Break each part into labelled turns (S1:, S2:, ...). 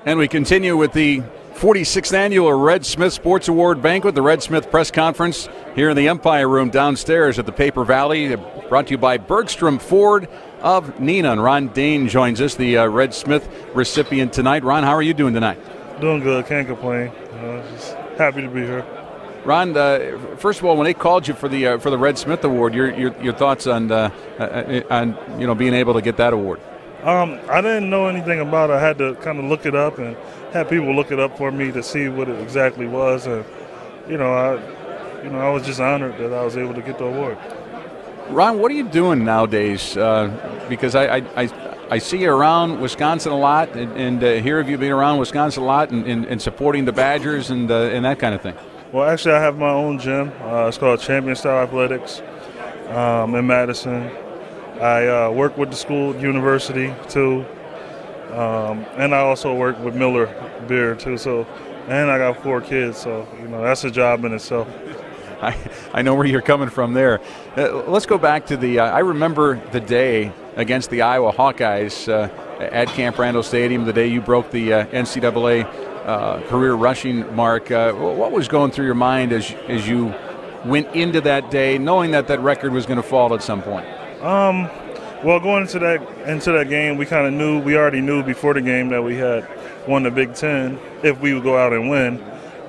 S1: And we continue with the 46th Annual Red Smith Sports Award Banquet, the Red Smith Press Conference here in the Empire Room downstairs at the Paper Valley, brought to you by Bergstrom Ford of Neenah. And Ron Dayne joins us, the Red Smith recipient tonight. Ron, how are you doing tonight?
S2: Doing good, can't complain. Just happy to be here.
S1: Ron, first of all, when they called you for the Red Smith Award, your thoughts on being able to get that award?
S2: I didn't know anything about it. I had to kind of look it up and had people look it up for me to see what it exactly was. And I was just honored that I was able to get the award.
S1: Ron, what are you doing nowadays? Because I see you around Wisconsin a lot, and hear of you being around Wisconsin a lot and supporting the Badgers and that kind of thing.
S2: Well, actually, I have my own gym. It's called Champion Style Athletics in Madison. I work with the school, university, too. And I also work with Miller Beer, too. And I got 4 kids, so, that's a job in itself.
S1: I know where you're coming from there. Let's go back to I remember the day against the Iowa Hawkeyes at Camp Randall Stadium, the day you broke the NCAA career rushing mark. What was going through your mind as you went into that day, knowing that record was going to fall at some point?
S2: Well, going into that game, we already knew before the game that we had won the Big Ten if we would go out and win,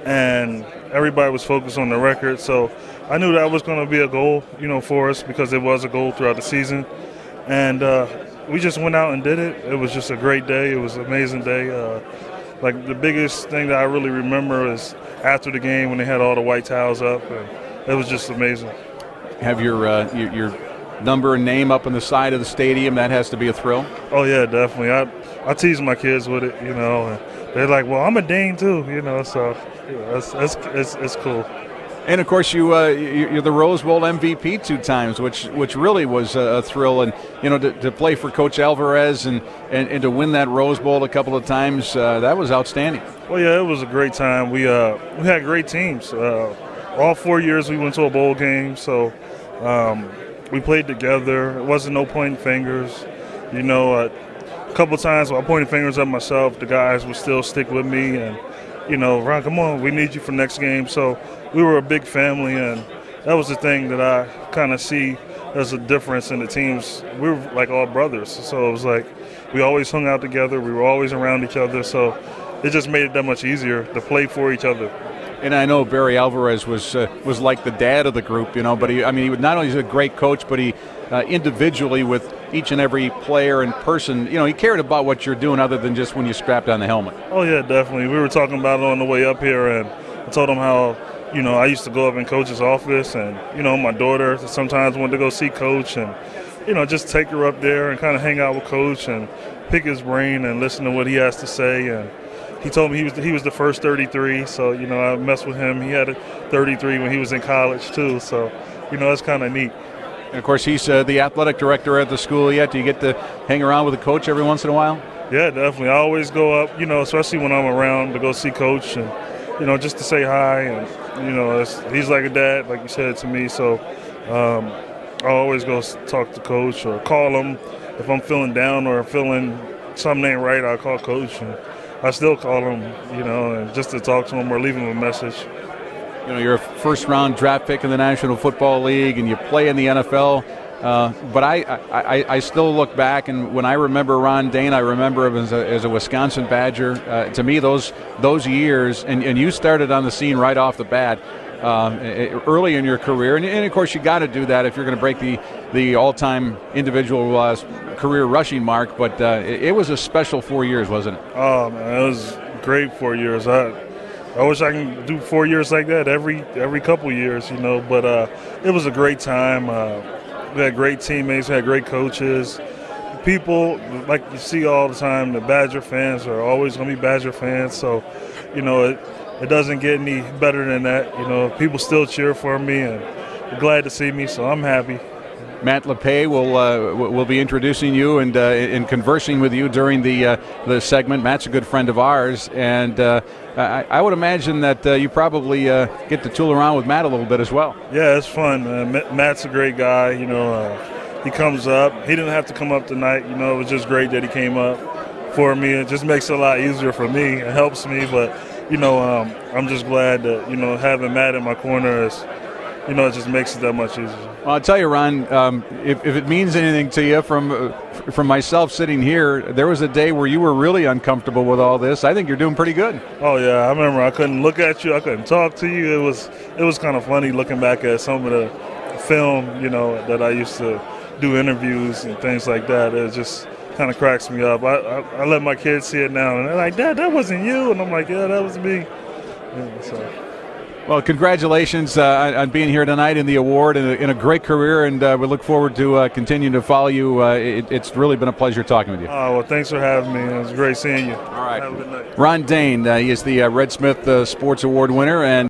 S2: and everybody was focused on the record. So I knew that was going to be a goal, for us, because it was a goal throughout the season, and we just went out and did it. It was just a great day. It was an amazing day. Like the biggest thing that I really remember is after the game when they had all the white towels up, and it was just amazing.
S1: Have your number and name up on the side of the stadium? That has to be a thrill.
S2: Oh yeah, definitely. I tease my kids with it, and they're like, "Well, I'm a Dane too," So it's cool.
S1: And of course, you're the Rose Bowl MVP 2 times, which really was a thrill. And to play for Coach Alvarez and to win that Rose Bowl a couple of times, that was outstanding.
S2: Well, yeah, it was a great time. We had great teams. All 4 years we went to a bowl game, so. We played together. It wasn't no pointing fingers. A couple times when I pointed fingers at myself, the guys would still stick with me and, Ron, come on, we need you for next game. So we were a big family, and that was the thing that I kind of see as a difference in the teams. We were like all brothers. So it was like we always hung out together. We were always around each other. So it just made it that much easier to play for each other.
S1: And I know Barry Alvarez was like the dad of the group, but he not only is a great coach, but he individually with each and every player and person, he cared about what you're doing other than just when you strapped on the helmet.
S2: Oh yeah, definitely. We were talking about it on the way up here, and I told him how, I used to go up in Coach's office, and my daughter sometimes wanted to go see Coach, and just take her up there and kind of hang out with Coach and pick his brain and listen to what he has to say. And he told me he was the first 33, so I messed with him. He had a 33 when he was in college too, so it's kind of neat.
S1: And of course, he's the athletic director at the school. Yet, do you get to hang around with the coach every once in a while?
S2: Yeah, definitely. I always go up, especially when I'm around, to go see Coach and just to say hi. And he's like a dad, like you said, to me. So I always go talk to Coach or call him if I'm feeling down or feeling something ain't right. I'll call Coach. And I still call him, and just to talk to him or leave him a message.
S1: You're a first-round draft pick in the National Football League, and you play in the NFL. But I still look back, and when I remember Ron Dayne, I remember him as a Wisconsin Badger. To me, those years, and you started on the scene right off the bat early in your career. And of course, you got to do that if you're going to break the all-time individual career rushing mark. But it was a special 4 years, wasn't it? Oh,
S2: man, it was great 4 years. I wish I can do 4 years like that every couple years, But it was a great time. We had great teammates, we had great coaches. People, like you see all the time, the Badger fans are always going to be Badger fans. So, it doesn't get any better than that. People still cheer for me and are glad to see me, so I'm happy.
S1: Matt LePay will be introducing you and conversing with you during the segment. Matt's a good friend of ours, and I would imagine that you probably get to tool around with Matt a little bit as well.
S2: Yeah, it's fun. Matt's a great guy. He comes up. He didn't have to come up tonight. It was just great that he came up for me. It just makes it a lot easier for me. It helps me, but I'm just glad that having Matt in my corner is, it just makes it that much easier.
S1: Well, I'll tell you, Ron, if it means anything to you, from myself sitting here, there was a day where you were really uncomfortable with all this. I think you're doing pretty good.
S2: Oh yeah, I remember I couldn't look at you, I couldn't talk to you. It was kind of funny looking back at some of the film, that I used to do interviews and things like that. It just kind of cracks me up. I let my kids see it now, and they're like, "Dad, that wasn't you," and I'm like, "Yeah, that was me." So.
S1: Well, congratulations on being here tonight in the award and in a great career, and we look forward to continuing to follow you. It's really been a pleasure talking with you.
S2: Oh, well, thanks for having me. It was great seeing you.
S1: All right.
S2: Have a good night.
S1: Ron Dayne, he is the Red Smith Sports Award winner, and